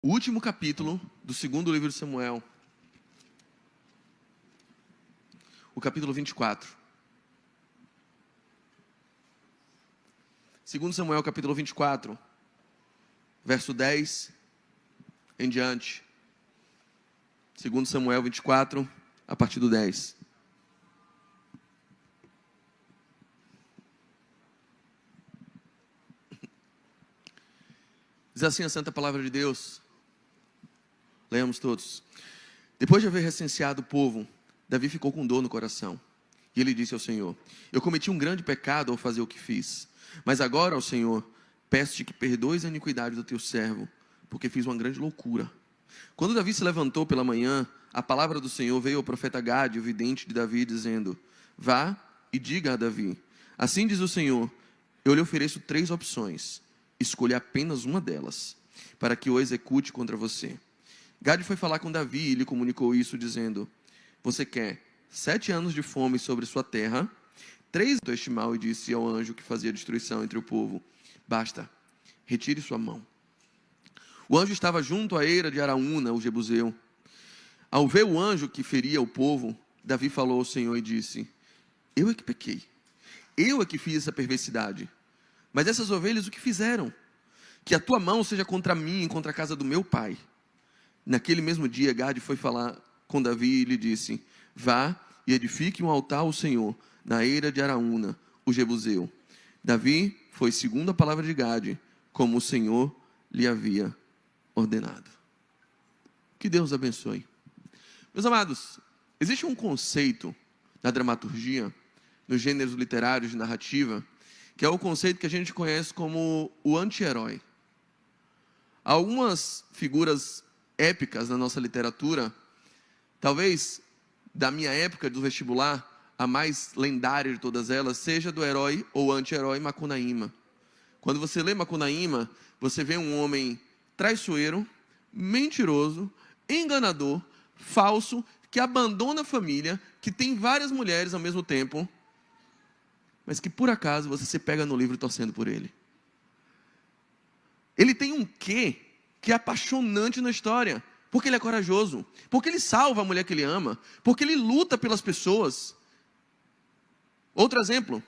o último capítulo do segundo livro de Samuel, o capítulo 24. Segundo Samuel, capítulo 24, verso 10 em diante. Segundo Samuel 24, a partir do 10. Diz assim a santa palavra de Deus. Leamos todos. Depois de haver recenseado o povo, Davi ficou com dor no coração. E ele disse ao Senhor: eu cometi um grande pecado ao fazer o que fiz. Mas agora, ó Senhor, peço-te que perdoes a iniquidade do teu servo, porque fiz uma grande loucura. Quando Davi se levantou pela manhã, a palavra do Senhor veio ao profeta Gade, o vidente de Davi, dizendo: vá e diga a Davi, assim diz o Senhor, eu lhe ofereço 3 opções, escolha apenas uma delas, para que o execute contra você. Gade foi falar com Davi e lhe comunicou isso, dizendo: você quer 7 anos de fome sobre sua terra, 3 este mal, e disse ao anjo que fazia destruição entre o povo: basta, retire sua mão. O anjo estava junto à eira de Araúna, o jebuseu. Ao ver o anjo que feria o povo, Davi falou ao Senhor e disse: eu é que pequei, eu é que fiz essa perversidade. Mas essas ovelhas o que fizeram? Que a tua mão seja contra mim e contra a casa do meu pai. Naquele mesmo dia, Gade foi falar com Davi e lhe disse: vá e edifique um altar ao Senhor na eira de Araúna, o jebuseu. Davi foi segundo a palavra de Gade, como o Senhor lhe havia ordenado. Que Deus abençoe. Meus amados, existe um conceito na dramaturgia, nos gêneros literários de narrativa, que é o conceito que a gente conhece como o anti-herói. Algumas figuras épicas na nossa literatura, talvez da minha época do vestibular, a mais lendária de todas elas, seja do herói ou anti-herói Macunaíma. Quando você lê Macunaíma, você vê um homem traiçoeiro, mentiroso, enganador, falso, que abandona a família, que tem várias mulheres ao mesmo tempo, mas que por acaso você se pega no livro torcendo por ele. Ele tem um quê que é apaixonante na história, porque ele é corajoso, porque ele salva a mulher que ele ama, porque ele luta pelas pessoas. Outro exemplo,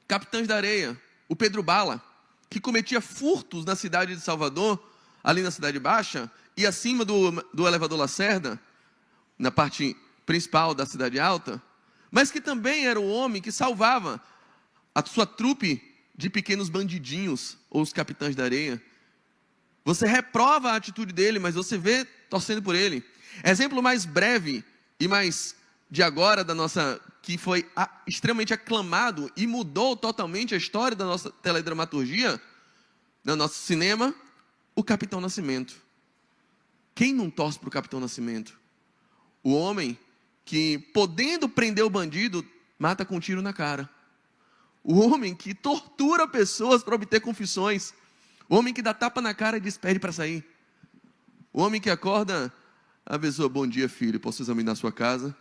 Capitães da Areia, o Pedro Bala, que cometia furtos na cidade de Salvador, ali na Cidade Baixa, e acima do elevador Lacerda, na parte principal da Cidade Alta, mas que também era o homem que salvava a sua trupe de pequenos bandidinhos, ou os Capitães da Areia. Você reprova a atitude dele, mas você vê torcendo por ele. Exemplo mais breve e mais de agora, que foi extremamente aclamado e mudou totalmente a história da nossa teledramaturgia, no nosso cinema, o Capitão Nascimento. Quem não torce para o Capitão Nascimento? O homem que, podendo prender o bandido, mata com um tiro na cara. O homem que tortura pessoas para obter confissões. O homem que dá tapa na cara e diz: pede para sair. O homem que acorda a pessoa: bom dia, filho, posso examinar sua casa?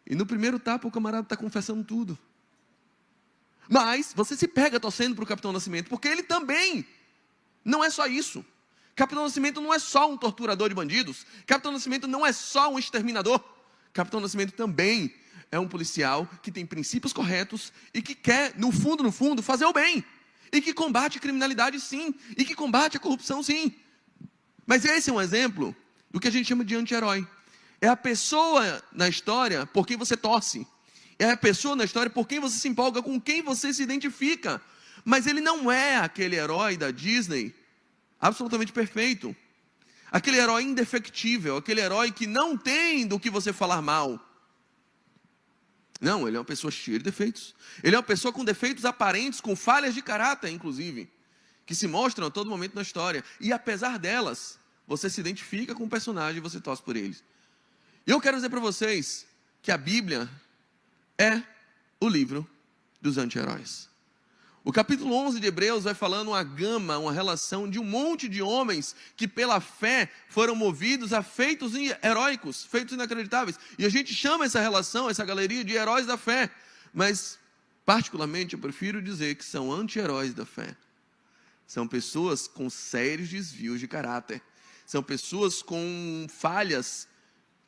E no primeiro tapa o camarada está confessando tudo. Mas você se pega torcendo para o Capitão Nascimento, porque ele também não é só isso. Capitão Nascimento não é só um torturador de bandidos. Capitão Nascimento não é só um exterminador. Capitão Nascimento também é um policial que tem princípios corretos e que quer, no fundo, fazer o bem. E que combate a criminalidade, sim. E que combate a corrupção, sim. Mas esse é um exemplo do que a gente chama de anti-herói. É a pessoa na história por quem você torce. É a pessoa na história por quem você se empolga, com quem você se identifica. Mas ele não é aquele herói da Disney absolutamente perfeito. Aquele herói indefectível, aquele herói que não tem do que você falar mal. Não, ele é uma pessoa cheia de defeitos. Ele é uma pessoa com defeitos aparentes, com falhas de caráter, inclusive, que se mostram a todo momento na história. E apesar delas, você se identifica com o personagem e você torce por eles. E eu quero dizer para vocês que a Bíblia é o livro dos anti-heróis. O capítulo 11 de Hebreus vai falando uma relação de um monte de homens que pela fé foram movidos a feitos heróicos, feitos inacreditáveis. E a gente chama essa relação, essa galeria de heróis da fé. Mas, particularmente, eu prefiro dizer que são anti-heróis da fé. São pessoas com sérios desvios de caráter. São pessoas com falhas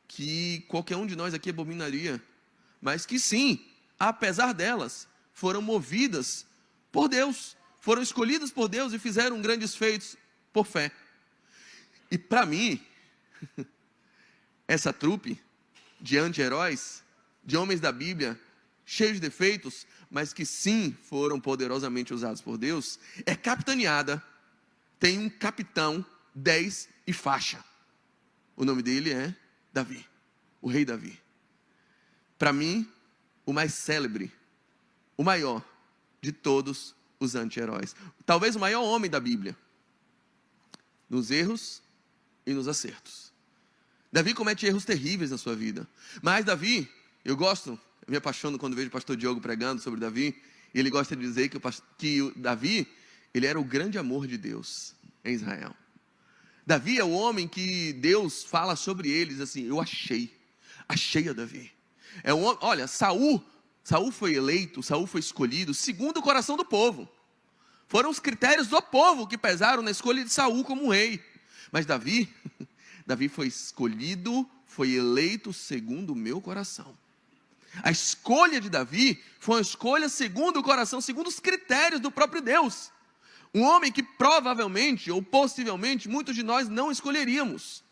que qualquer um de nós aqui abominaria. Mas que sim, apesar delas, foram movidas por Deus. Foram escolhidas por Deus e fizeram grandes feitos por fé. E para mim, essa trupe de anti-heróis, de homens da Bíblia, cheios de defeitos, mas que sim foram poderosamente usados por Deus, é capitaneada, tem um capitão, 10 e faixa. O nome dele é Davi, o rei Davi. Para mim, o mais célebre, o maior de todos os anti-heróis. Talvez o maior homem da Bíblia, nos erros e nos acertos. Davi comete erros terríveis na sua vida, mas Davi, eu me apaixono quando vejo o pastor Diogo pregando sobre Davi, e ele gosta de dizer que o Davi, ele era o grande amor de Deus em Israel. Davi é o homem que Deus fala sobre eles assim, eu achei a Davi. Olha, Saul foi eleito, Saul foi escolhido segundo o coração do povo. Foram os critérios do povo que pesaram na escolha de Saul como rei. Mas Davi foi escolhido, foi eleito segundo o meu coração. A escolha de Davi foi uma escolha segundo o coração, segundo os critérios do próprio Deus. Um homem que provavelmente, ou possivelmente, muitos de nós não escolheríamos.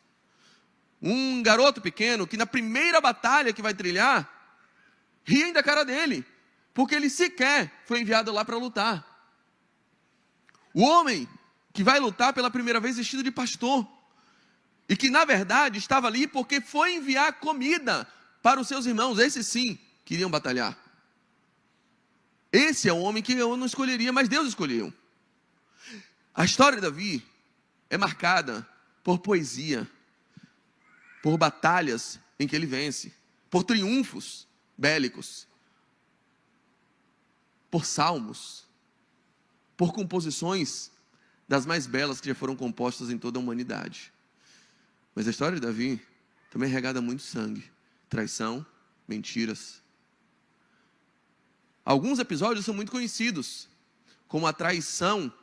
Um garoto pequeno que na primeira batalha que vai trilhar, riem da cara dele, porque ele sequer foi enviado lá para lutar. O homem que vai lutar pela primeira vez vestido de pastor, e que na verdade estava ali porque foi enviar comida para os seus irmãos, esses sim queriam batalhar. Esse é o homem que eu não escolheria, mas Deus escolheu. A história de Davi é marcada por poesia, por batalhas em que ele vence, por triunfos bélicos, por salmos, por composições das mais belas que já foram compostas em toda a humanidade. Mas a história de Davi também é regada a muito sangue, traição, mentiras. Alguns episódios são muito conhecidos, como a traição,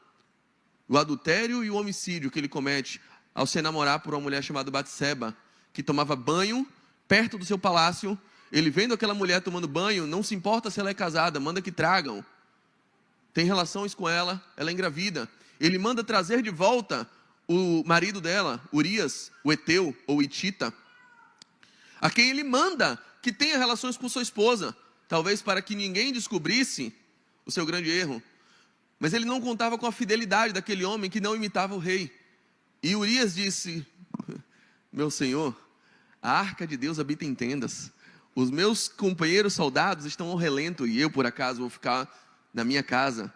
o adultério e o homicídio que ele comete ao se enamorar por uma mulher chamada Batseba, que tomava banho perto do seu palácio. Ele vendo aquela mulher tomando banho, não se importa se ela é casada, manda que tragam. Tem relações com ela, ela é engravida. Ele manda trazer de volta o marido dela, Urias, o Eteu ou Hitita, a quem ele manda que tenha relações com sua esposa, talvez para que ninguém descobrisse o seu grande erro. Mas ele não contava com a fidelidade daquele homem que não imitava o rei. E Urias disse, meu senhor, a arca de Deus habita em tendas. Os meus companheiros soldados estão ao relento e eu, por acaso, vou ficar na minha casa,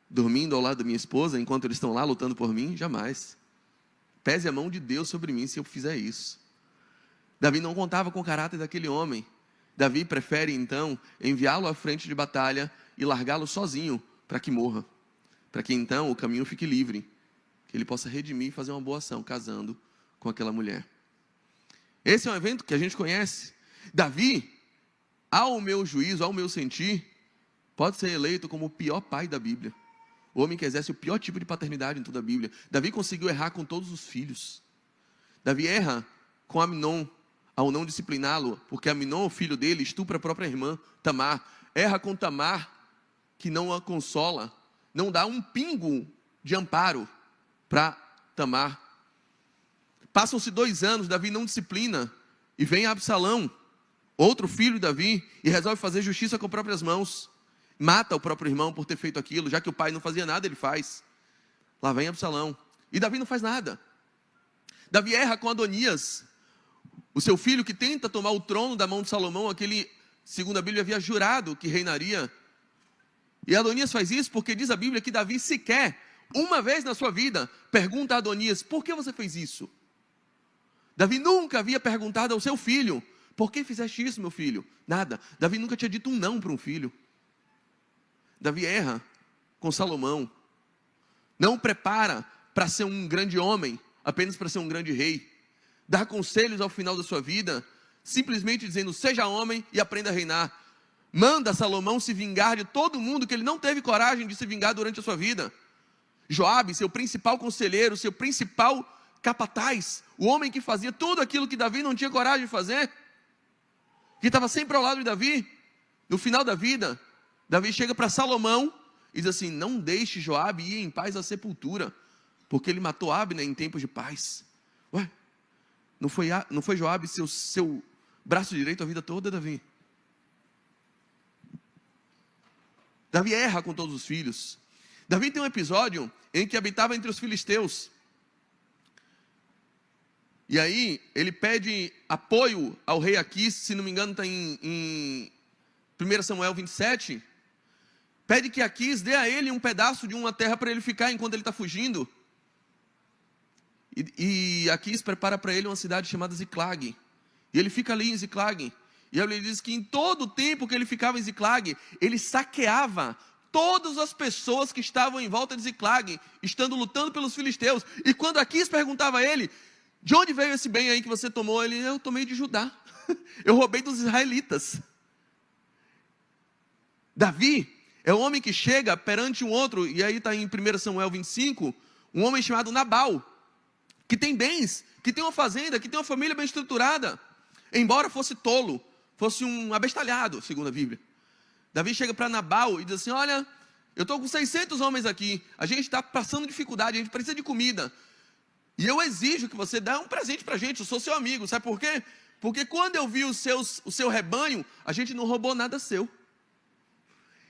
dormindo ao lado da minha esposa, enquanto eles estão lá lutando por mim? Jamais. Pese a mão de Deus sobre mim se eu fizer isso. Davi não contava com o caráter daquele homem. Davi prefere, então, enviá-lo à frente de batalha e largá-lo sozinho para que morra. Para que, então, o caminho fique livre. Que ele possa redimir e fazer uma boa ação, casando com aquela mulher. Esse é um evento que a gente conhece. Davi, ao meu juízo, ao meu sentir, pode ser eleito como o pior pai da Bíblia. O homem que exerce o pior tipo de paternidade em toda a Bíblia. Davi conseguiu errar com todos os filhos. Davi erra com Amnon, ao não discipliná-lo, porque Amnon, o filho dele, estupra a própria irmã, Tamar. Erra com Tamar, que não a consola, não dá um pingo de amparo para Tamar. Passam-se 2 anos, Davi não disciplina, e vem Absalão, outro filho de Davi, e resolve fazer justiça com próprias mãos. Mata o próprio irmão por ter feito aquilo, já que o pai não fazia nada, ele faz. Lá vem Absalão. E Davi não faz nada. Davi erra com Adonias, o seu filho que tenta tomar o trono da mão de Salomão, aquele, segundo a Bíblia, havia jurado que reinaria. E Adonias faz isso porque diz a Bíblia que Davi sequer, uma vez na sua vida, pergunta a Adonias, por que você fez isso? Davi nunca havia perguntado ao seu filho, por que fizeste isso, meu filho? Nada. Davi nunca tinha dito um não para um filho. Davi erra com Salomão. Não prepara para ser um grande homem, apenas para ser um grande rei. Dá conselhos ao final da sua vida, simplesmente dizendo, seja homem e aprenda a reinar. Manda Salomão se vingar de todo mundo que ele não teve coragem de se vingar durante a sua vida. Joabe, seu principal conselheiro, seu principal capataz, o homem que fazia tudo aquilo que Davi não tinha coragem de fazer, que estava sempre ao lado de Davi, no final da vida, Davi chega para Salomão e diz assim: não deixe Joabe ir em paz à sepultura, porque ele matou Abner em tempos de paz. Ué, não foi Joabe seu braço direito a vida toda, Davi? Davi erra com todos os filhos. Davi tem um episódio em que habitava entre os filisteus. E aí, ele pede apoio ao rei Aquis, se não me engano está em 1 Samuel 27. Pede que Aquis dê a ele um pedaço de uma terra para ele ficar enquanto ele está fugindo. E Aquis prepara para ele uma cidade chamada Ziclag. E ele fica ali em Ziclag. E ele diz que em todo o tempo que ele ficava em Ziclag, ele saqueava todas as pessoas que estavam em volta de Ziclag, estando lutando pelos filisteus. E quando Aquis perguntava a ele: de onde veio esse bem aí que você tomou? Ele: eu tomei de Judá. Eu roubei dos israelitas. Davi é o homem que chega perante um outro, e aí está em 1 Samuel 25, um homem chamado Nabal, que tem bens, que tem uma fazenda, que tem uma família bem estruturada, embora fosse tolo, fosse um abestalhado, segundo a Bíblia. Davi chega para Nabal e diz assim: olha, eu estou com 600 homens aqui, a gente está passando dificuldade, a gente precisa de comida, e eu exijo que você dê um presente para a gente, eu sou seu amigo. Sabe por quê? Porque quando eu vi o seu rebanho, a gente não roubou nada seu.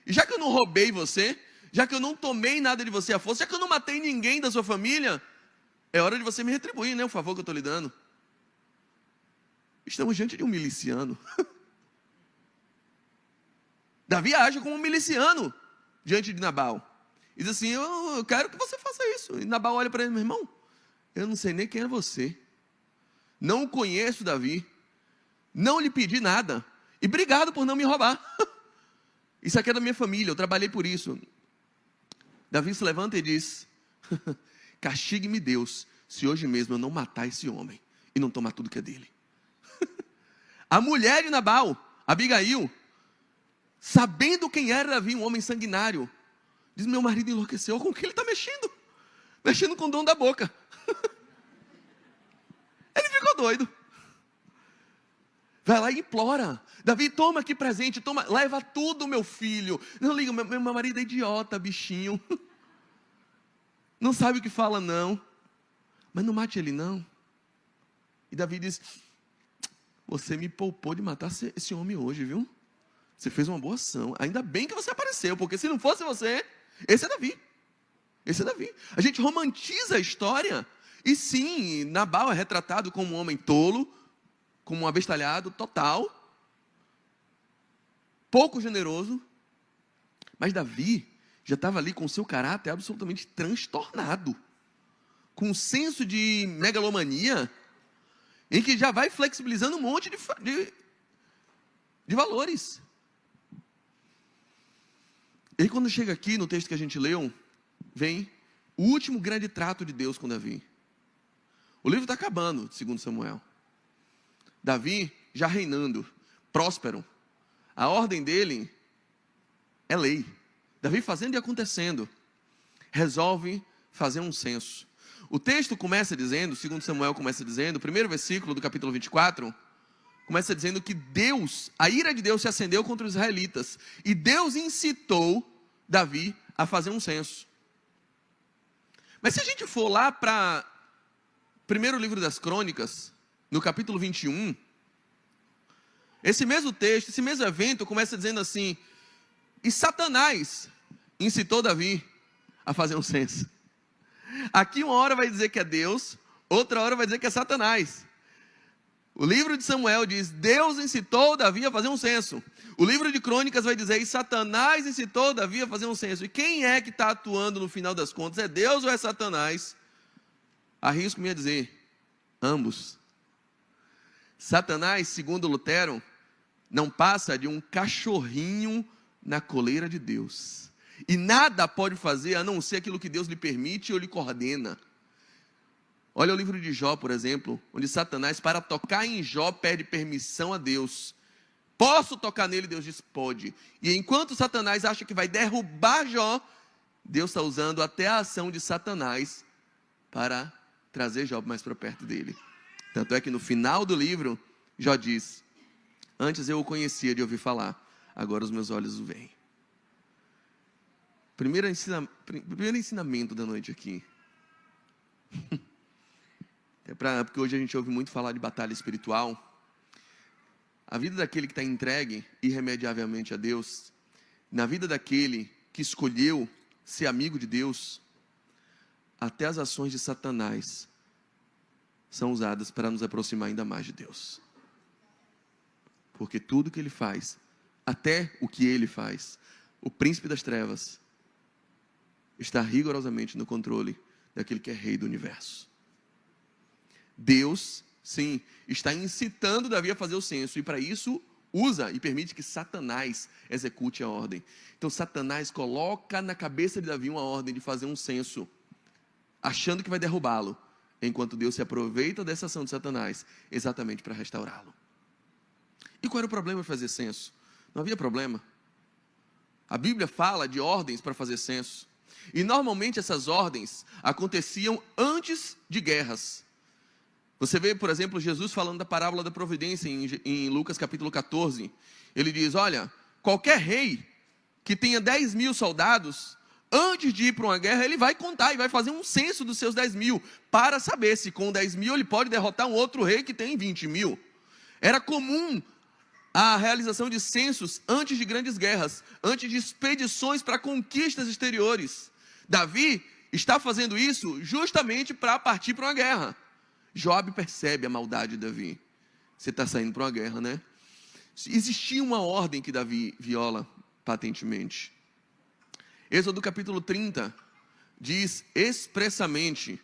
E já que eu não roubei você, já que eu não tomei nada de você à força, já que eu não matei ninguém da sua família, é hora de você me retribuir, né, o favor que eu estou lhe dando. Estamos diante de um miliciano. Davi age como um miliciano diante de Nabal. E diz assim: eu quero que você faça isso. E Nabal olha para ele: meu irmão, eu não sei nem quem é você. Não conheço Davi. Não lhe pedi nada. E obrigado por não me roubar. Isso aqui é da minha família, eu trabalhei por isso. Davi se levanta e diz: castigue-me Deus, se hoje mesmo eu não matar esse homem e não tomar tudo que é dele. A mulher de Nabal, Abigail, sabendo quem era Davi, um homem sanguinário, diz: meu marido enlouqueceu. Com que ele está mexendo? Mexendo com o dom da boca. Ele ficou doido. Vai lá e implora: Davi, toma aqui presente, toma, leva tudo, meu filho. Não liga, meu marido é idiota, bichinho. Não sabe o que fala, não. Mas não mate ele, não. E Davi diz: você me poupou de matar esse homem hoje, viu? Você fez uma boa ação. Ainda bem que você apareceu, porque se não fosse você, esse é Davi. Esse é Davi. A gente romantiza a história. E sim, Nabal é retratado como um homem tolo, como um abestalhado total, pouco generoso. Mas Davi já estava ali com o seu caráter absolutamente transtornado, com um senso de megalomania, em que já vai flexibilizando um monte de valores. E quando chega aqui no texto que a gente leu, vem o último grande trato de Deus com Davi. O livro está acabando, segundo Samuel. Davi já reinando, próspero. A ordem dele é lei. Davi fazendo e acontecendo. Resolve fazer um censo. O texto começa dizendo, segundo Samuel começa dizendo, o primeiro versículo do capítulo 24, começa dizendo que Deus, a ira de Deus se acendeu contra os israelitas. E Deus incitou Davi a fazer um censo. Mas se a gente for lá para primeiro livro das Crônicas, no capítulo 21, esse mesmo texto, esse mesmo evento começa dizendo assim: e Satanás incitou Davi a fazer um censo. Aqui uma hora vai dizer que é Deus, outra hora vai dizer que é Satanás. O livro de Samuel diz: Deus incitou Davi a fazer um censo. O livro de Crônicas vai dizer: e Satanás incitou Davi a fazer um censo. E quem é que está atuando no final das contas? É Deus ou é Satanás? Arrisco-me a dizer: ambos. Satanás, segundo Lutero, não passa de um cachorrinho na coleira de Deus. E nada pode fazer a não ser aquilo que Deus lhe permite ou lhe coordena. Olha o livro de Jó, por exemplo, onde Satanás, para tocar em Jó, pede permissão a Deus. Posso tocar nele? Deus diz: pode. E enquanto Satanás acha que vai derrubar Jó, Deus está usando até a ação de Satanás para trazer Jó mais para perto dele. Tanto é que no final do livro, Jó diz: antes eu o conhecia de ouvir falar, agora os meus olhos o veem. Primeiro ensinamento da noite aqui. Porque hoje a gente ouve muito falar de batalha espiritual. A vida daquele que está entregue irremediavelmente a Deus, na vida daquele que escolheu ser amigo de Deus, até as ações de Satanás são usadas para nos aproximar ainda mais de Deus. Porque tudo que ele faz, até o que ele faz, o príncipe das trevas, está rigorosamente no controle daquele que é rei do universo. Deus, sim, está incitando Davi a fazer o censo, e para isso usa e permite que Satanás execute a ordem. Então Satanás coloca na cabeça de Davi uma ordem de fazer um censo, achando que vai derrubá-lo, enquanto Deus se aproveita dessa ação de Satanás, exatamente para restaurá-lo. E qual era o problema de fazer censo? Não havia problema. A Bíblia fala de ordens para fazer censo, e normalmente essas ordens aconteciam antes de guerras. Você vê, por exemplo, Jesus falando da parábola da providência em Lucas capítulo 14. Ele diz: olha, qualquer rei que tenha 10.000 soldados, antes de ir para uma guerra, ele vai contar e vai fazer um censo dos seus 10.000, para saber se com 10.000 ele pode derrotar um outro rei que tem 20.000. Era comum a realização de censos antes de grandes guerras, antes de expedições para conquistas exteriores. Davi está fazendo isso justamente para partir para uma guerra. Jobe percebe a maldade de Davi. Você está saindo para uma guerra, né? Existia uma ordem que Davi viola patentemente. Êxodo capítulo 30 diz expressamente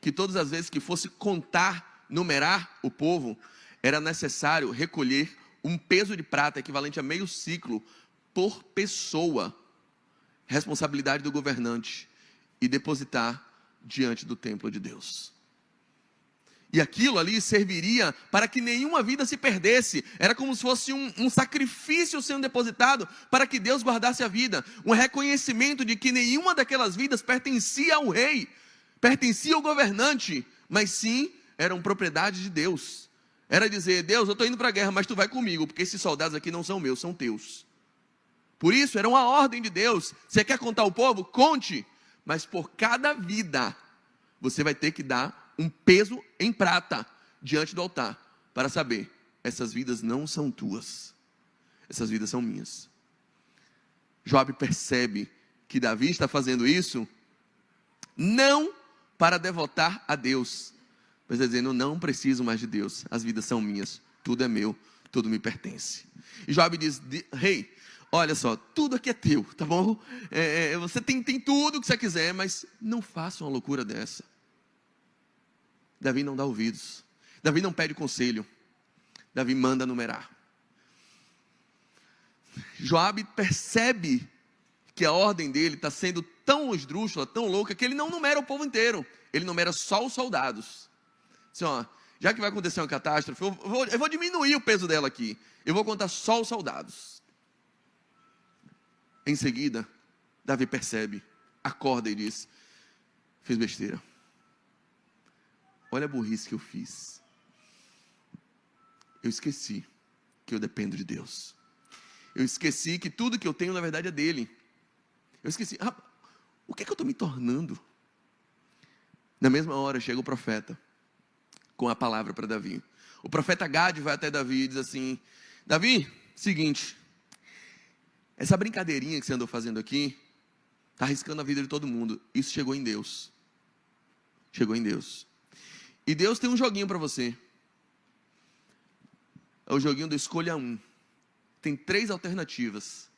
que todas as vezes que fosse contar, numerar o povo, era necessário recolher um peso de prata equivalente a meio ciclo por pessoa, responsabilidade do governante, e depositar diante do templo de Deus. E aquilo ali serviria para que nenhuma vida se perdesse. Era como se fosse um sacrifício sendo depositado para que Deus guardasse a vida. Um reconhecimento de que nenhuma daquelas vidas pertencia ao rei, pertencia ao governante, mas sim eram propriedade de Deus. Era dizer: Deus, eu estou indo para a guerra, mas tu vai comigo, porque esses soldados aqui não são meus, são teus. Por isso, era uma ordem de Deus. Você quer contar o povo? Conte. Mas por cada vida, você vai ter que dar um peso em prata diante do altar, para saber: essas vidas não são tuas, essas vidas são minhas. Jobe percebe que Davi está fazendo isso, não para devotar a Deus, mas dizendo: não preciso mais de Deus, as vidas são minhas, tudo é meu, tudo me pertence. E Jobe diz: rei, olha só, tudo aqui é teu, tá bom? Você tem tudo que você quiser, mas não faça uma loucura dessa. Davi não dá ouvidos. Davi não pede conselho. Davi manda numerar. Joabe percebe que a ordem dele está sendo tão esdrúxula, tão louca, que ele não numera o povo inteiro. Ele numera só os soldados. Assim, ó, já que vai acontecer uma catástrofe, eu vou diminuir o peso dela aqui. Eu vou contar só os soldados. Em seguida, Davi percebe, acorda e diz: fiz besteira. Olha a burrice que eu fiz. Eu esqueci que eu dependo de Deus. Eu esqueci que tudo que eu tenho, na verdade, é dele. Eu esqueci, o que é que eu estou me tornando? Na mesma hora, chega o profeta com a palavra para Davi. O profeta Gade vai até Davi e diz assim: Davi, seguinte, essa brincadeirinha que você andou fazendo aqui, está arriscando a vida de todo mundo. Isso chegou em Deus. Chegou em Deus. E Deus tem um joguinho para você. É o joguinho do escolha um. Tem 3 alternativas: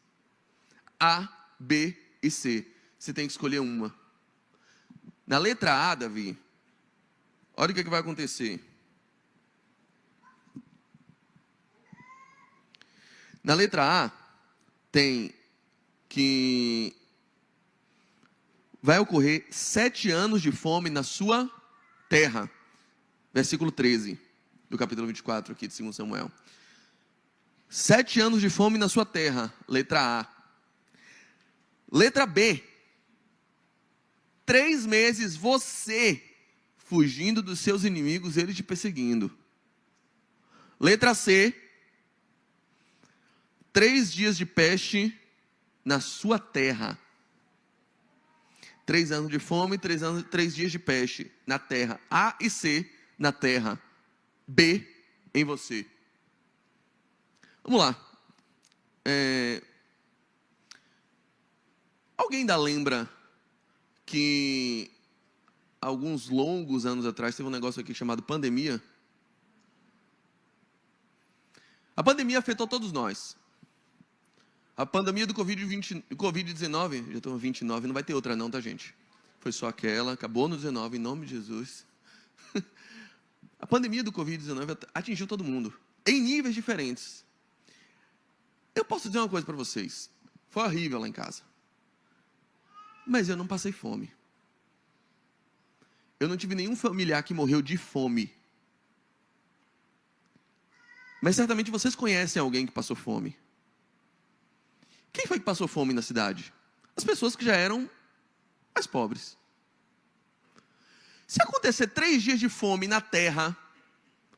A, B e C. Você tem que escolher uma. Na letra A, Davi, olha o que vai acontecer. Na letra A, tem que vai ocorrer 7 anos de fome na sua terra. Versículo 13, do capítulo 24 aqui de 2 Samuel. 7 anos de fome na sua terra, letra A. Letra B, 3 meses você fugindo dos seus inimigos, eles te perseguindo. Letra C, 3 dias de peste na sua terra. 3 anos de fome, 3 dias de peste na terra. A e C na terra. B em você. Vamos lá. Alguém ainda lembra que alguns longos anos atrás teve um negócio aqui chamado pandemia? A pandemia afetou todos nós. A pandemia do Covid-19, já estou no 29, não vai ter outra não, tá, gente? Foi só aquela, acabou no 19, em nome de Jesus. A pandemia do Covid-19 atingiu todo mundo, em níveis diferentes. Eu posso dizer uma coisa para vocês, foi horrível lá em casa. Mas eu não passei fome. Eu não tive nenhum familiar que morreu de fome. Mas certamente vocês conhecem alguém que passou fome. Quem foi que passou fome na cidade? As pessoas que já eram mais pobres. Se acontecer 3 dias de fome na terra,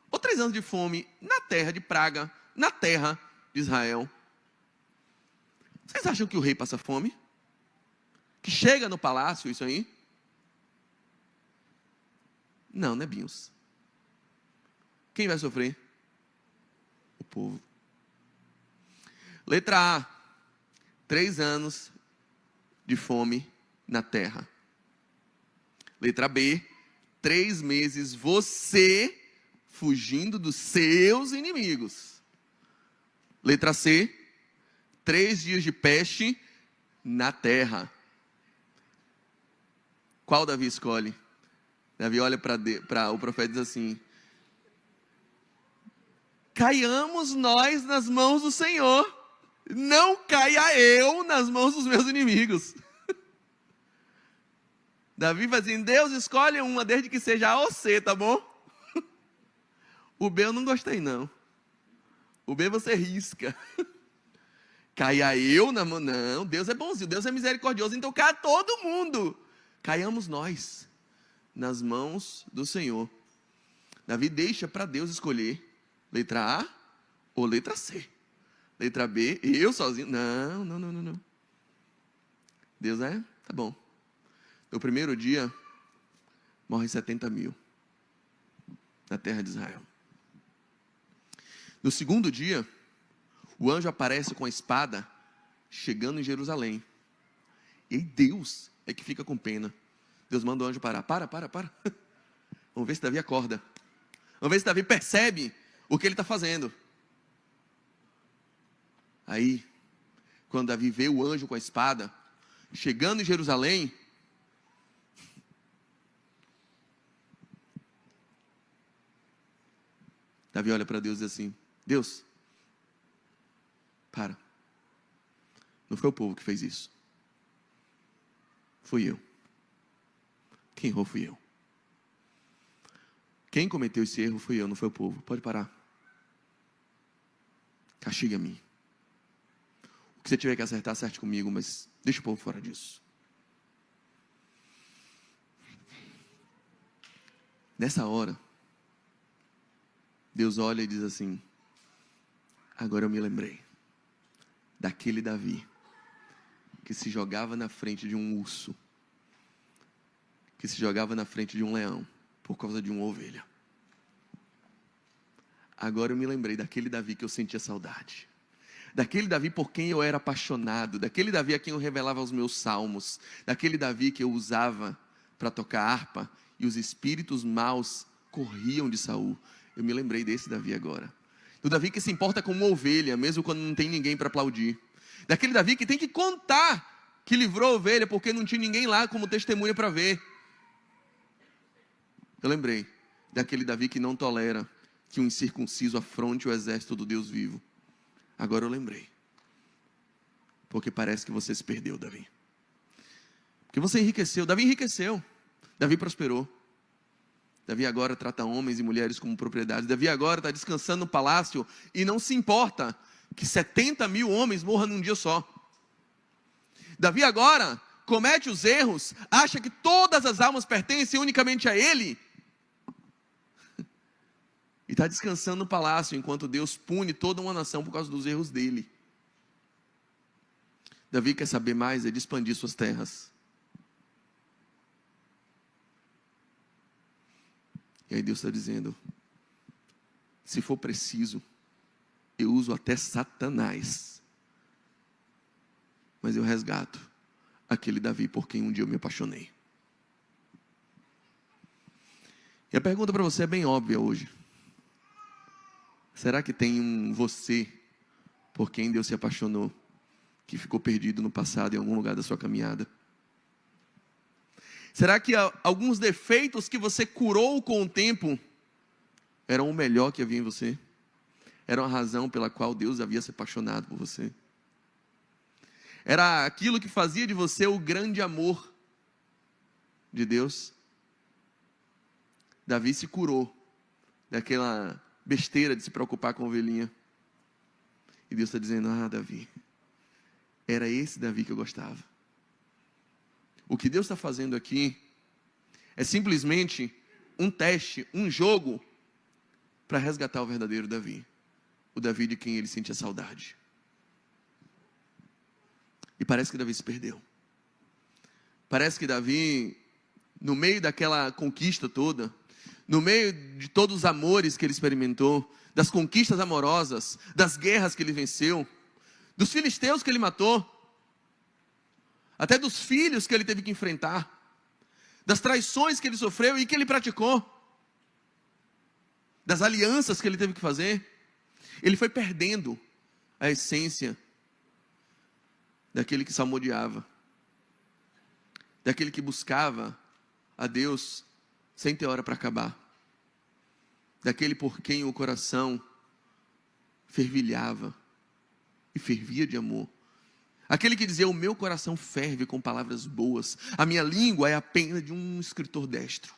ou 3 anos de fome na terra de praga, na terra de Israel, vocês acham que o rei passa fome? Que chega no palácio, isso aí? Não, não é Binhos. Quem vai sofrer? O povo. Letra A, 3 anos de fome na terra. Letra B, 3 meses você fugindo dos seus inimigos. Letra C, 3 dias de peste na terra. Qual Davi escolhe? Davi olha para o profeta e diz assim: caiamos nós nas mãos do Senhor, não caia eu nas mãos dos meus inimigos. Davi faz assim: Deus, escolhe uma, desde que seja A ou C, tá bom? O B eu não gostei não. O B você risca. Caia eu na mão, não, Deus é bonzinho, Deus é misericordioso, então caia todo mundo. Caiamos nós nas mãos do Senhor. Davi deixa para Deus escolher letra A ou letra C. Letra B, eu sozinho, não. Deus tá bom. No primeiro dia, morrem 70 mil na terra de Israel. No segundo dia, o anjo aparece com a espada, chegando em Jerusalém. E Deus é que fica com pena. Deus manda o anjo parar. Para. Vamos ver se Davi acorda. Vamos ver se Davi percebe o que ele está fazendo. Aí, quando Davi vê o anjo com a espada, chegando em Jerusalém, Davi olha para Deus e diz assim: Deus, para. Não foi o povo que fez isso. Fui eu. Quem errou fui eu. Quem cometeu esse erro fui eu, não foi o povo. Pode parar. Castiga a mim. O que você tiver que acertar, acerte comigo, mas deixa o povo fora disso. Nessa hora, Deus olha e diz assim: agora eu me lembrei daquele Davi que se jogava na frente de um urso, que se jogava na frente de um leão por causa de uma ovelha. Agora eu me lembrei daquele Davi que eu sentia saudade, daquele Davi por quem eu era apaixonado, daquele Davi a quem eu revelava os meus salmos, daquele Davi que eu usava para tocar harpa e os espíritos maus corriam de Saul. Eu me lembrei desse Davi agora, do Davi que se importa com uma ovelha, mesmo quando não tem ninguém para aplaudir, daquele Davi que tem que contar que livrou a ovelha porque não tinha ninguém lá como testemunha para ver. Eu lembrei daquele Davi que não tolera que um incircunciso afronte o exército do Deus vivo. Agora eu lembrei, porque parece que você se perdeu, Davi, porque você enriqueceu. Davi enriqueceu, Davi prosperou. Davi agora trata homens e mulheres como propriedade. Davi agora está descansando no palácio e não se importa que 70 mil homens morram num dia só. Davi agora comete os erros, acha que todas as almas pertencem unicamente a ele, e está descansando no palácio, enquanto Deus pune toda uma nação por causa dos erros dele. Davi quer saber mais, é de expandir suas terras. E aí Deus está dizendo, se for preciso, eu uso até Satanás, mas eu resgato aquele Davi por quem um dia eu me apaixonei. E a pergunta para você é bem óbvia hoje. Será que tem um você por quem Deus se apaixonou, que ficou perdido no passado em algum lugar da sua caminhada? Será que alguns defeitos que você curou com o tempo eram o melhor que havia em você? Eram a razão pela qual Deus havia se apaixonado por você? Era aquilo que fazia de você o grande amor de Deus? Davi se curou daquela besteira de se preocupar com a ovelhinha. E Deus está dizendo, Davi, era esse Davi que eu gostava. O que Deus está fazendo aqui é simplesmente um teste, um jogo, para resgatar o verdadeiro Davi. O Davi de quem ele sentia saudade. E parece que Davi se perdeu. Parece que Davi, no meio daquela conquista toda, no meio de todos os amores que ele experimentou, das conquistas amorosas, das guerras que ele venceu, dos filisteus que ele matou, até dos filhos que ele teve que enfrentar, das traições que ele sofreu e que ele praticou, das alianças que ele teve que fazer, ele foi perdendo a essência daquele que salmodiava, daquele que buscava a Deus sem ter hora para acabar, daquele por quem o coração fervilhava e fervia de amor, aquele que dizia, o meu coração ferve com palavras boas, a minha língua é a pena de um escritor destro.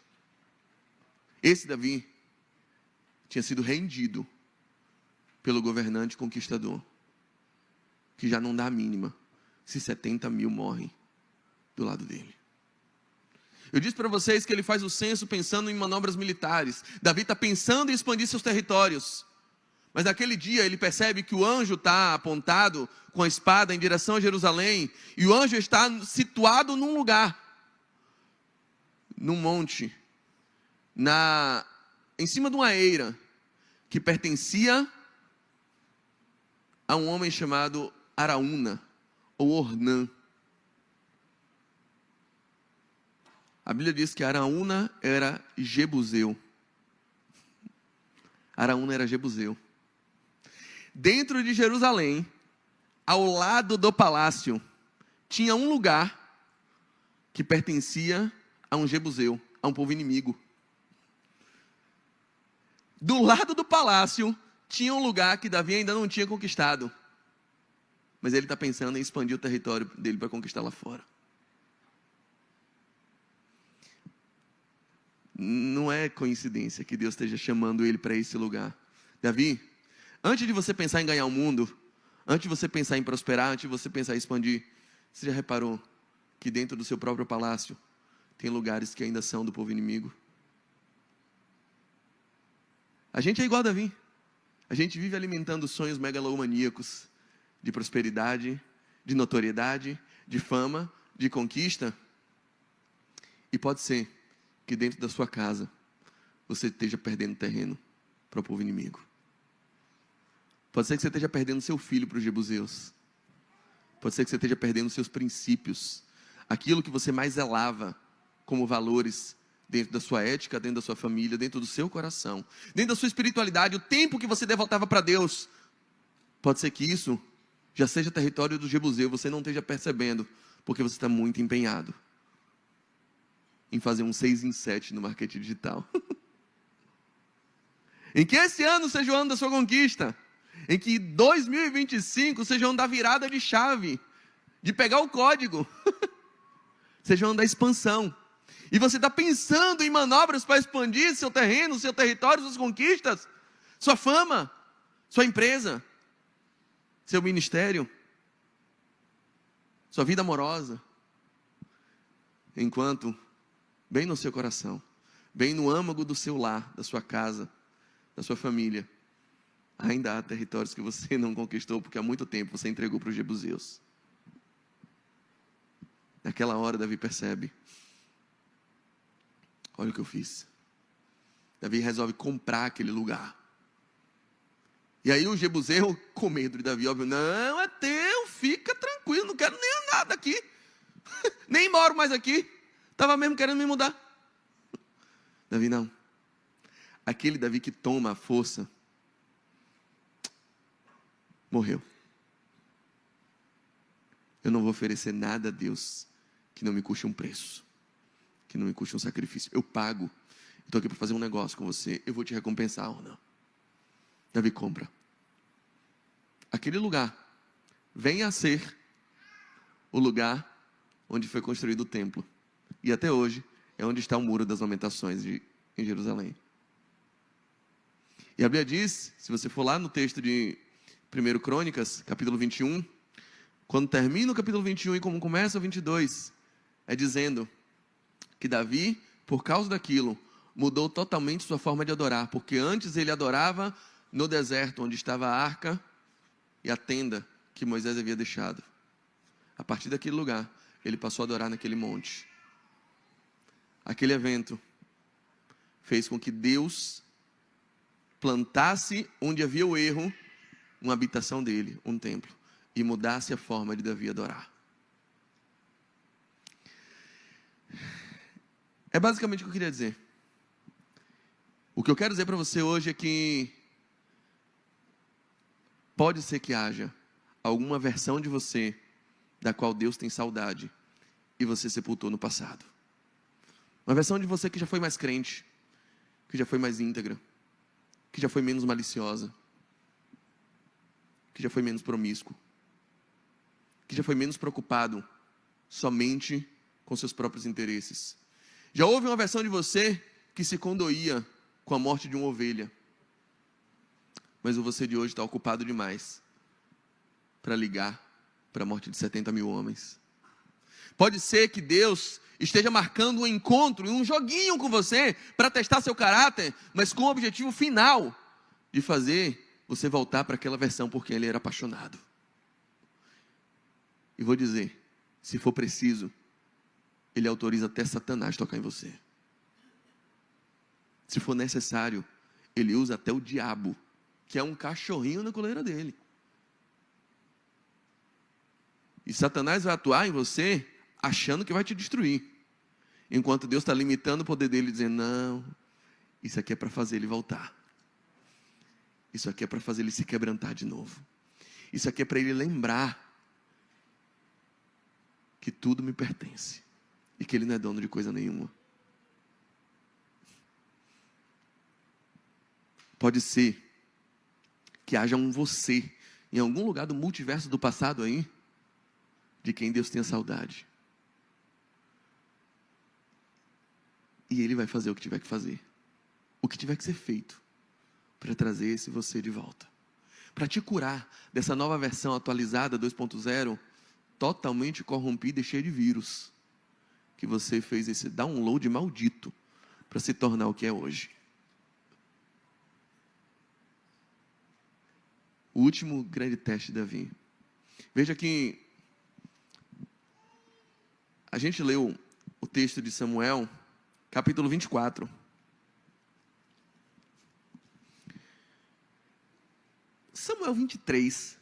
Esse Davi tinha sido rendido pelo governante conquistador, que já não dá a mínima se 70 mil morrem do lado dele. Eu disse para vocês que ele faz o censo pensando em manobras militares. Davi está pensando em expandir seus territórios. Mas naquele dia ele percebe que o anjo está apontado com a espada em direção a Jerusalém. E o anjo está situado num lugar, num monte, em cima de uma eira, que pertencia a um homem chamado Araúna, ou Ornã. A Bíblia diz que Araúna era jebuseu. Araúna era jebuseu. Dentro de Jerusalém, ao lado do palácio, tinha um lugar que pertencia a um jebuseu, a um povo inimigo. Do lado do palácio, tinha um lugar que Davi ainda não tinha conquistado. Mas ele está pensando em expandir o território dele para conquistar lá fora. Não é coincidência que Deus esteja chamando ele para esse lugar. Davi, antes de você pensar em ganhar o mundo, antes de você pensar em prosperar, antes de você pensar em expandir, você já reparou que dentro do seu próprio palácio tem lugares que ainda são do povo inimigo? A gente é igual a Davi. A gente vive alimentando sonhos megalomaníacos de prosperidade, de notoriedade, de fama, de conquista. E pode ser que dentro da sua casa você esteja perdendo terreno para o povo inimigo. Pode ser que você esteja perdendo seu filho para os jebuseus. Pode ser que você esteja perdendo seus princípios, aquilo que você mais zelava como valores dentro da sua ética, dentro da sua família, dentro do seu coração, dentro da sua espiritualidade, o tempo que você devotava para Deus. Pode ser que isso já seja território do jebuseu, você não esteja percebendo, porque você está muito empenhado em fazer um 6 em 7 no marketing digital. Em que esse ano seja o ano da sua conquista, em que 2025 seja o ano da virada de chave, de pegar o código, seja o ano da expansão. E você está pensando em manobras para expandir seu terreno, seu território, suas conquistas, sua fama, sua empresa, seu ministério, sua vida amorosa. enquanto, bem no seu coração, bem no âmago do seu lar, da sua casa, da sua família, ainda há territórios que você não conquistou, porque há muito tempo você entregou para os jebuseus. Naquela hora, Davi percebe: olha o que eu fiz. Davi resolve comprar aquele lugar. E aí o jebuseu, com medo de Davi, óbvio: não, é teu, fica tranquilo, não quero nem nada aqui. Nem moro mais aqui. Estava mesmo querendo me mudar. Davi não. Aquele Davi que toma a força, morreu. Eu não vou oferecer nada a Deus que não me custe um preço, que não me custe um sacrifício. Eu pago. Estou aqui para fazer um negócio com você. Eu vou te recompensar ou não. Davi compra. Aquele lugar vem a ser o lugar onde foi construído o templo. E até hoje é onde está o Muro das Lamentações em Jerusalém. E a Bíblia diz, se você for lá no texto de 1 Crônicas, capítulo 21, quando termina o capítulo 21 e como começa o 22, é dizendo que Davi, por causa daquilo, mudou totalmente sua forma de adorar, porque antes ele adorava no deserto, onde estava a arca e a tenda que Moisés havia deixado. A partir daquele lugar, ele passou a adorar naquele monte. Aquele evento fez com que Deus plantasse onde havia o erro, uma habitação dele, um templo, e mudasse a forma de Davi adorar. É basicamente o que eu queria dizer. O que eu quero dizer para você hoje é que pode ser que haja alguma versão de você da qual Deus tem saudade e você sepultou no passado. Uma versão de você que já foi mais crente, que já foi mais íntegra, que já foi menos maliciosa, que já foi menos promíscuo, que já foi menos preocupado somente com seus próprios interesses. Já houve uma versão de você que se condoía com a morte de uma ovelha, mas o você de hoje está ocupado demais para ligar para a morte de 70 mil homens. Pode ser que Deus esteja marcando um encontro, um joguinho com você, para testar seu caráter, mas com o objetivo final de fazer você voltar para aquela versão por quem ele era apaixonado. E vou dizer, se for preciso, ele autoriza até Satanás tocar em você. Se for necessário, ele usa até o diabo, que é um cachorrinho na coleira dele. E Satanás vai atuar em você achando que vai te destruir, enquanto Deus está limitando o poder dele, dizendo: não, isso aqui é para fazer ele voltar, isso aqui é para fazer ele se quebrantar de novo, isso aqui é para ele lembrar que tudo me pertence e que ele não é dono de coisa nenhuma. Pode ser que haja um você em algum lugar do multiverso do passado aí, de quem Deus tenha saudade. E ele vai fazer o que tiver que fazer, o que tiver que ser feito, para trazer esse você de volta, para te curar dessa nova versão atualizada 2.0, totalmente corrompida e cheia de vírus, que você fez esse download maldito, para se tornar o que é hoje. O último grande teste de Davi. Veja que a gente leu o texto de Samuel, capítulo 24. Samuel 23,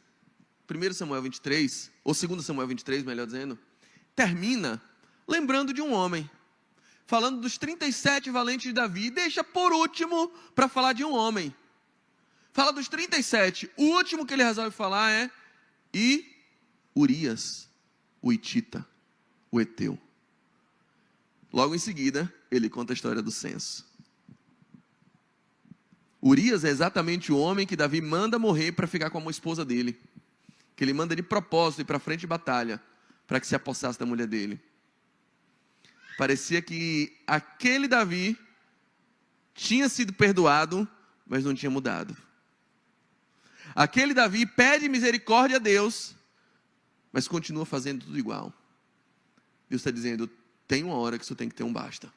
1 Samuel 23, ou 2 Samuel 23, melhor dizendo, termina lembrando de um homem, falando dos 37 valentes de Davi, e deixa por último para falar de um homem. Fala dos 37, o último que ele resolve falar é Urias, o Hitita, o Eteu. Logo em seguida, ele conta a história do censo. Urias é exatamente o homem que Davi manda morrer para ficar com a esposa dele, que ele manda de propósito ir para frente de batalha, para que se apossasse da mulher dele. Parecia que aquele Davi tinha sido perdoado, mas não tinha mudado. Aquele Davi pede misericórdia a Deus, mas continua fazendo tudo igual. Deus está dizendo: tem uma hora que isso tem que ter um basta.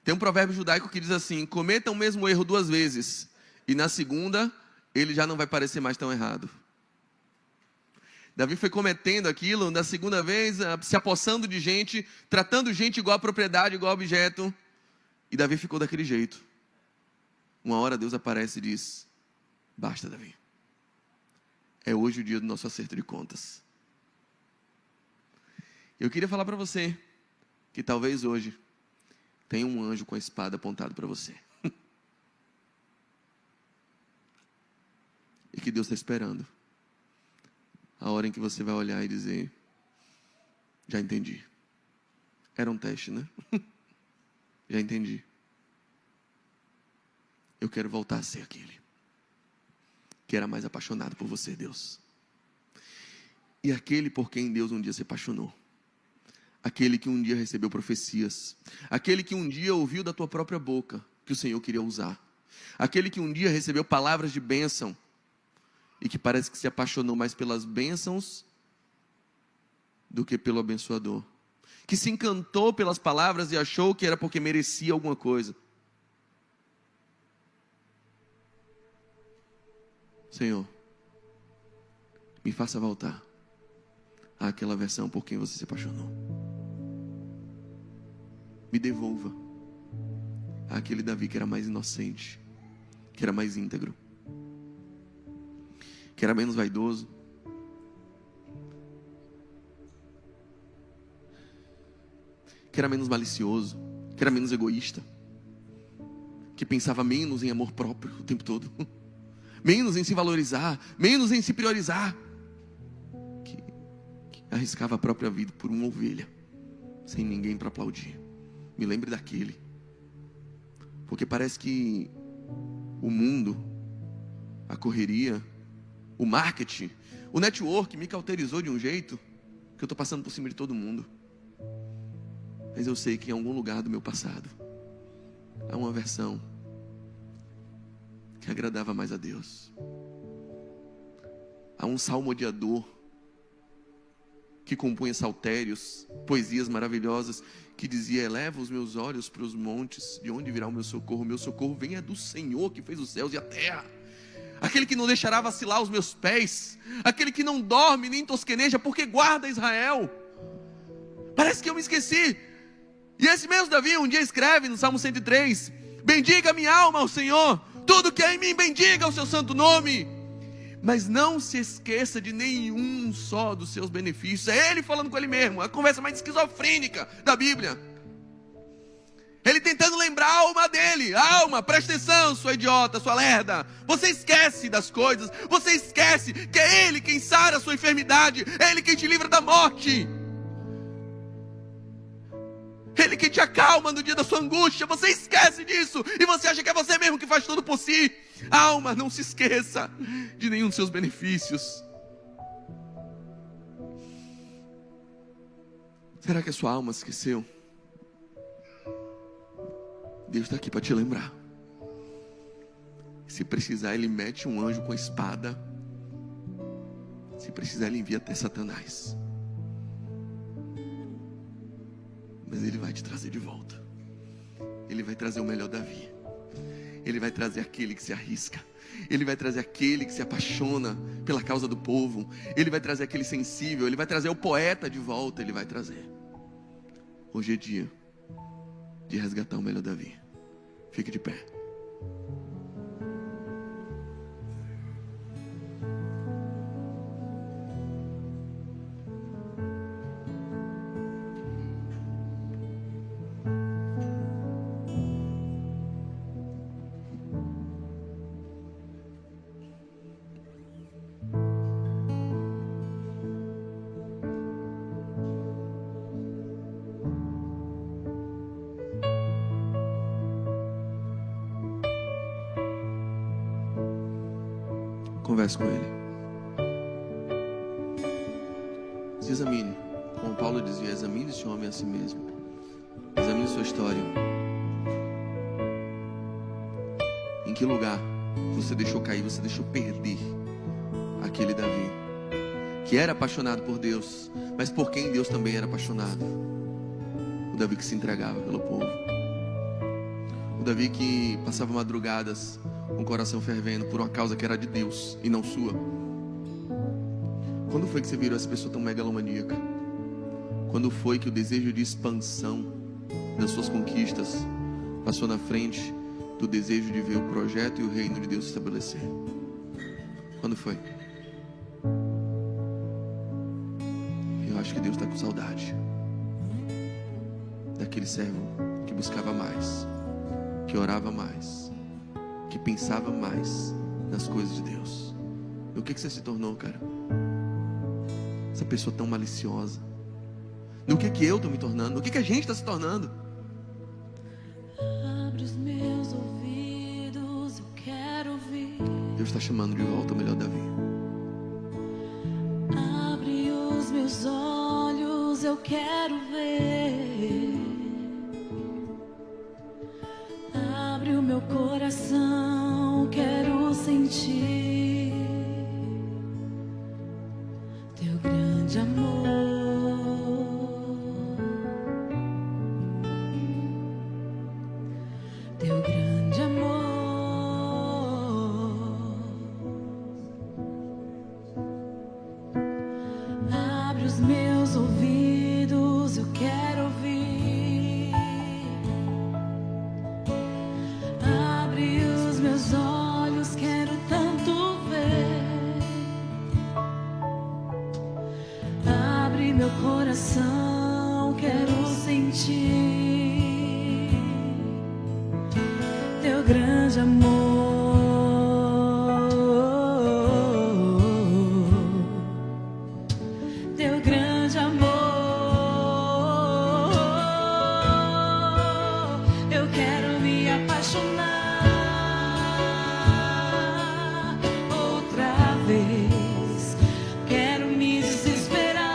Tem um provérbio judaico que diz assim: cometa o mesmo erro 2 vezes, e na segunda, ele já não vai parecer mais tão errado. Davi foi cometendo aquilo, na segunda vez, se apossando de gente, tratando gente igual a propriedade, igual a objeto. E Davi ficou daquele jeito. Uma hora Deus aparece e diz: basta, Davi. É hoje o dia do nosso acerto de contas. Eu queria falar para você que talvez hoje tenha um anjo com a espada apontado para você. E que Deus está esperando a hora em que você vai olhar e dizer: já entendi. Era um teste, né? Já entendi. Eu quero voltar a ser aquele que era mais apaixonado por você, Deus. E aquele por quem Deus um dia se apaixonou. Aquele que um dia recebeu profecias. Aquele que um dia ouviu da tua própria boca que o Senhor queria usar. Aquele que um dia recebeu palavras de bênção e que parece que se apaixonou mais pelas bênçãos do que pelo abençoador. Que se encantou pelas palavras e achou que era porque merecia alguma coisa. Senhor, me faça voltar àquela versão por quem você se apaixonou. Me devolva àquele Davi que era mais inocente, que era mais íntegro, que era menos vaidoso, que era menos malicioso, que era menos egoísta, que pensava menos em amor próprio o tempo todo, menos em se valorizar, menos em se priorizar, que arriscava a própria vida por uma ovelha, sem ninguém para aplaudir. Me lembre daquele, porque parece que o mundo, a correria, o marketing, o network me cauterizou de um jeito que eu estou passando por cima de todo mundo. Mas eu sei que em algum lugar do meu passado há uma versão que agradava mais a Deus. Há um salmodiador que compunha saltérios, poesias maravilhosas, que dizia: eleva os meus olhos para os montes, de onde virá o meu socorro? O meu socorro vem é do Senhor que fez os céus e a terra. Aquele que não deixará vacilar os meus pés, aquele que não dorme nem tosqueneja, porque guarda Israel. Parece que eu me esqueci. E esse mesmo Davi um dia escreve no Salmo 103: bendiga minha alma ao Senhor, tudo que é em mim bendiga o seu santo nome. Mas não se esqueça de nenhum só dos seus benefícios. É ele falando com ele mesmo, a conversa mais esquizofrênica da Bíblia. Ele tentando lembrar a alma dele: alma, presta atenção, sua idiota, sua lerda. Você esquece das coisas, você esquece que é ele quem sara a sua enfermidade, é ele quem te livra da morte, ele que te acalma no dia da sua angústia. Você esquece disso e você acha que é você mesmo que faz tudo por si. Alma, não se esqueça de nenhum dos seus benefícios. Será que a sua alma se esqueceu? Deus está aqui para te lembrar. Se precisar, Ele mete um anjo com a espada. Se precisar, Ele envia até Satanás. Mas Ele vai te trazer de volta. Ele vai trazer o melhor Davi. Ele vai trazer aquele que se arrisca. Ele vai trazer aquele que se apaixona pela causa do povo. Ele vai trazer aquele sensível. Ele vai trazer o poeta de volta. Ele vai trazer. Hoje é dia de resgatar o melhor Davi. Fique de pé. Converse com ele. Se examine. Como Paulo dizia: examine esse homem a si mesmo. Examine sua história. Em que lugar você deixou cair, você deixou perder aquele Davi, que era apaixonado por Deus, mas por quem Deus também era apaixonado. O Davi que se entregava pelo povo. O Davi que passava madrugadas com o coração fervendo por uma causa que era de Deus e não sua. Quando foi que você virou essa pessoa tão megalomaníaca? Quando foi que o desejo de expansão das suas conquistas passou na frente do desejo de ver o projeto e o reino de Deus se estabelecer? Quando foi? Eu acho que Deus está com saudade daquele servo que buscava mais, que orava mais, que pensava mais nas coisas de Deus. E o que você se tornou, cara? Essa pessoa tão maliciosa. No que eu estou me tornando? No que a gente está se tornando? Abre os meus ouvidos, eu quero ouvir. Deus está chamando de volta o melhor Davi. Abre os meus olhos, eu quero ver. Abre o meu coração, quero sentir teu grande amor. Teu grande amor. Abre os meus ouvidos, eu quero ouvir. Abre os meus olhos, quero tanto ver. Abre meu coração, quero sentir teu grande amor. Teu grande amor. Eu quero me apaixonar outra vez. Quero me desesperar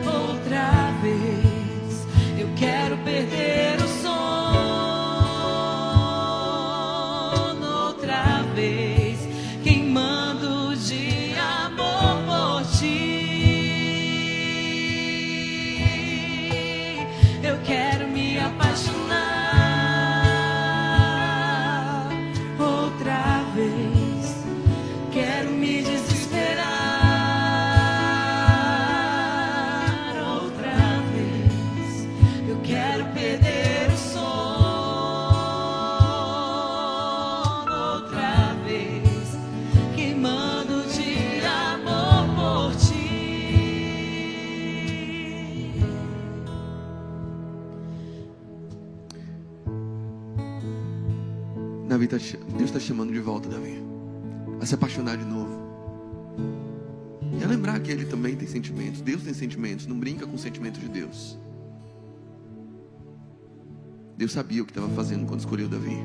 outra vez. Eu quero perder o sono outra vez, queimando de amor por ti. Eu quero me apaixonar outra vez. Quero me desesperar outra vez. Eu quero perder o sono outra vez, queimando de amor por ti. Davi Deus está chamando de volta Davi a se apaixonar de novo. E a lembrar que ele também tem sentimentos. Deus tem sentimentos. Não brinca com os sentimentos de Deus. Deus sabia o que estava fazendo quando escolheu Davi.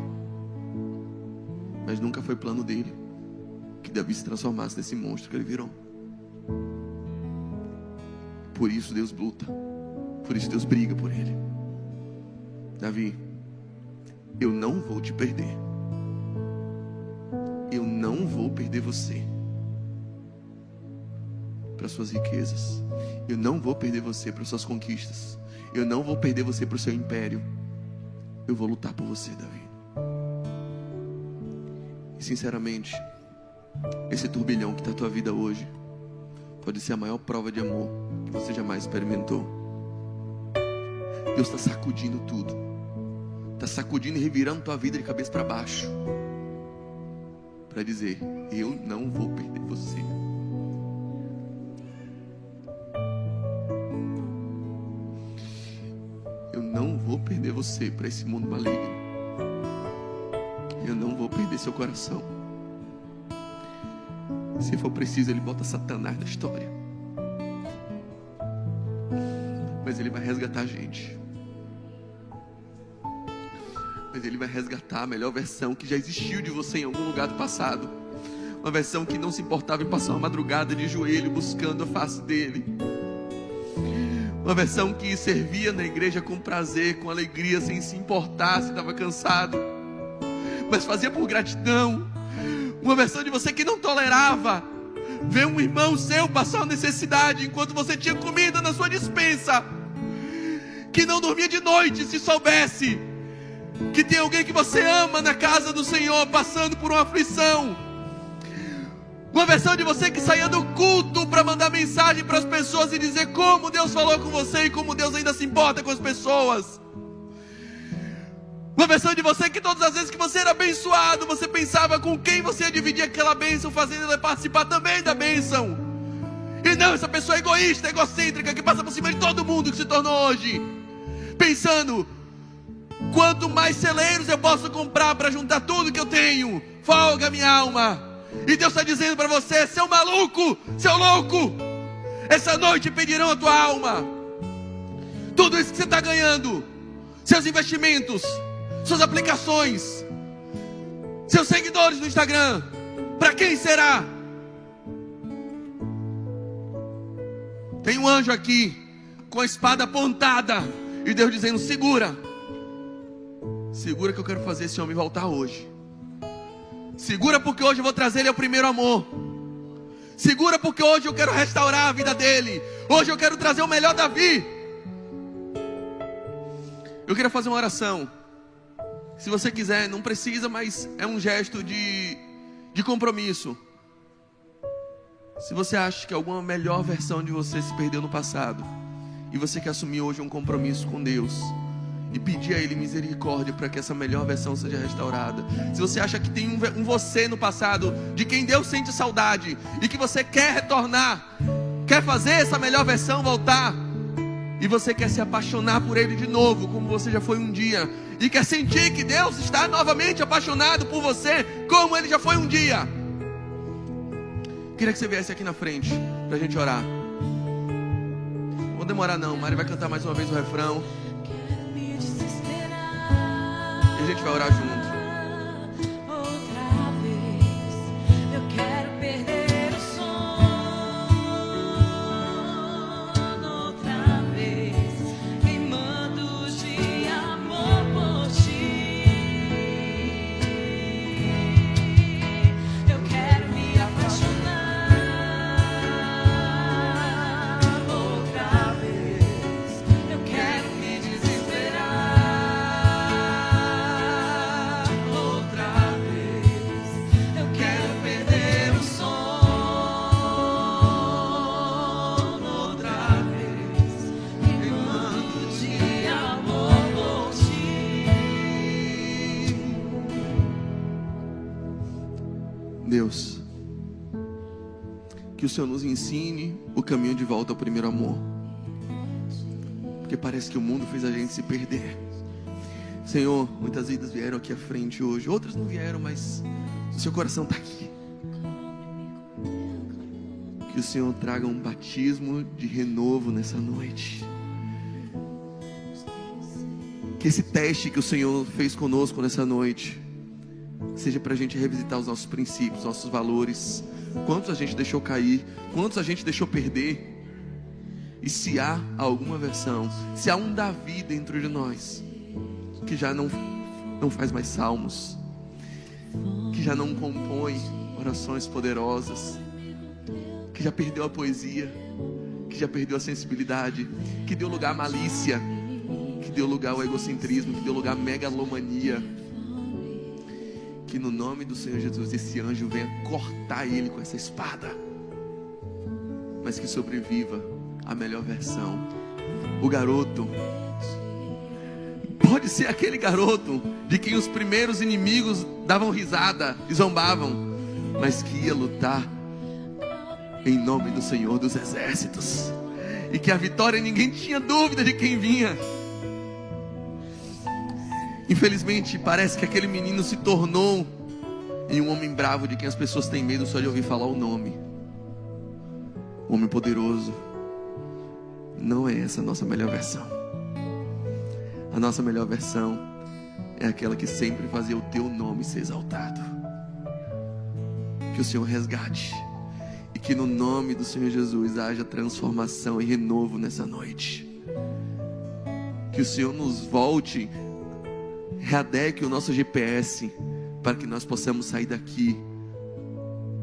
Mas nunca foi plano dele que Davi se transformasse nesse monstro que ele virou. Por isso Deus luta. Por isso Deus briga por ele. Davi, eu não vou te perder. Eu não vou perder você para suas riquezas. Eu não vou perder você para suas conquistas. Eu não vou perder você para o seu império. Eu vou lutar por você, Davi. E sinceramente, esse turbilhão que está a tua vida hoje pode ser a maior prova de amor que você jamais experimentou. Deus está sacudindo tudo. Está sacudindo e revirando tua vida de cabeça para baixo, para dizer: eu não vou perder você. Eu não vou perder você para esse mundo maligno. Eu não vou perder seu coração. Se for preciso, ele bota Satanás na história, mas ele vai resgatar a gente. Mas ele vai resgatar a melhor versão que já existiu de você em algum lugar do passado. Uma versão que não se importava em passar uma madrugada de joelho buscando a face dele. Uma versão que servia na igreja com prazer, com alegria, sem se importar se estava cansado, mas fazia por gratidão. Uma versão de você que não tolerava ver um irmão seu passar uma necessidade enquanto você tinha comida na sua despensa, que não dormia de noite se soubesse que tem alguém que você ama na casa do Senhor passando por uma aflição. Uma versão de você que saía do culto para mandar mensagem para as pessoas e dizer como Deus falou com você e como Deus ainda se importa com as pessoas. Uma versão de você que todas as vezes que você era abençoado, você pensava com quem você ia dividir aquela bênção, fazendo ela participar também da bênção. E não essa pessoa egoísta, egocêntrica, que passa por cima de todo mundo que se tornou hoje, pensando: quanto mais celeiros eu posso comprar para juntar tudo que eu tenho, folga minha alma. E Deus está dizendo para você: seu maluco, seu louco, essa noite pedirão a tua alma. Tudo isso que você está ganhando, seus investimentos, suas aplicações, seus seguidores no Instagram, para quem será? Tem um anjo aqui com a espada apontada e Deus dizendo: segura, segura que eu quero fazer esse homem voltar hoje. Segura porque hoje eu vou trazer ele ao primeiro amor. Segura porque hoje eu quero restaurar a vida dele. Hoje eu quero trazer o melhor Davi. Eu queria fazer uma oração. Se você quiser, não precisa, mas é um gesto de compromisso. Se você acha que alguma melhor versão de você se perdeu no passado e você quer assumir hoje um compromisso com Deus e pedir a Ele misericórdia para que essa melhor versão seja restaurada. Se você acha que tem um você no passado de quem Deus sente saudade e que você quer retornar, quer fazer essa melhor versão voltar, e você quer se apaixonar por Ele de novo, como você já foi um dia, e quer sentir que Deus está novamente apaixonado por você, como Ele já foi um dia, queria que você viesse aqui na frente para a gente orar. Não vou demorar não, Mari vai cantar mais uma vez o refrão e a gente vai orar junto. Outra vez eu quero perder o sono. Outra vez queimando de amor por ti. Eu quero me apaixonar. Outra vez eu quero me desesperar. Outra vez eu quero perder o sono. Outra vez queimando de amor por ti. Deus, que o Senhor nos ensine o caminho de volta ao primeiro amor, porque parece que o mundo fez a gente se perder. Senhor, muitas vidas vieram aqui à frente hoje, outras não vieram, mas o seu coração está aqui. Que o Senhor traga um batismo de renovo nessa noite. Que esse teste que o Senhor fez conosco nessa noite seja para a gente revisitar os nossos princípios, nossos valores. Quantos a gente deixou cair, quantos a gente deixou perder. E se há alguma versão, se há um Davi dentro de nós que já não faz mais salmos, que já não compõe orações poderosas, que já perdeu a poesia, que já perdeu a sensibilidade, que deu lugar à malícia, que deu lugar ao egocentrismo, que deu lugar à megalomania, que no nome do Senhor Jesus esse anjo venha cortar ele com essa espada, mas que sobreviva a melhor versão. O garoto pode ser aquele garoto de quem os primeiros inimigos davam risada e zombavam, mas que ia lutar em nome do Senhor dos Exércitos, e que a vitória ninguém tinha dúvida de quem vinha. Infelizmente parece que aquele menino se tornou em um homem bravo de quem as pessoas têm medo só de ouvir falar o nome. Um homem poderoso. Não é essa a nossa melhor versão. A nossa melhor versão é aquela que sempre fazia o teu nome ser exaltado. Que o Senhor resgate, e que no nome do Senhor Jesus haja transformação e renovo nessa noite. Que o Senhor nos volte, readeque o nosso GPS, para que nós possamos sair daqui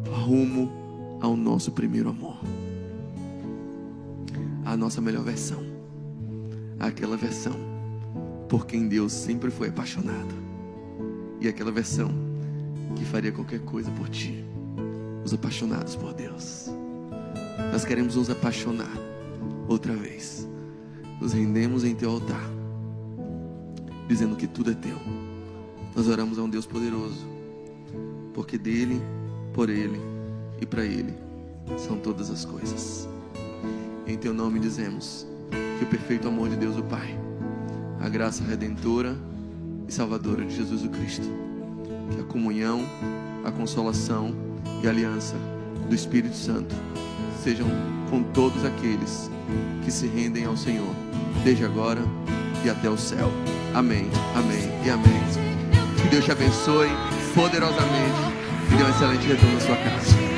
rumo ao nosso primeiro amor, à nossa melhor versão, àquela versão por quem Deus sempre foi apaixonado, e aquela versão que faria qualquer coisa por ti. Os apaixonados por Deus. Nós queremos nos apaixonar outra vez. Nos rendemos em teu altar, dizendo que tudo é teu. Nós oramos a um Deus poderoso, porque dele, por ele e para ele são todas as coisas. Em teu nome dizemos que o perfeito amor de Deus o Pai, a graça redentora e salvadora de Jesus o Cristo, que a comunhão, a consolação e a aliança do Espírito Santo sejam com todos aqueles que se rendem ao Senhor, desde agora e até o céu. Amém, amém e amém. Que Deus te abençoe poderosamente e dê um excelente retorno à sua casa.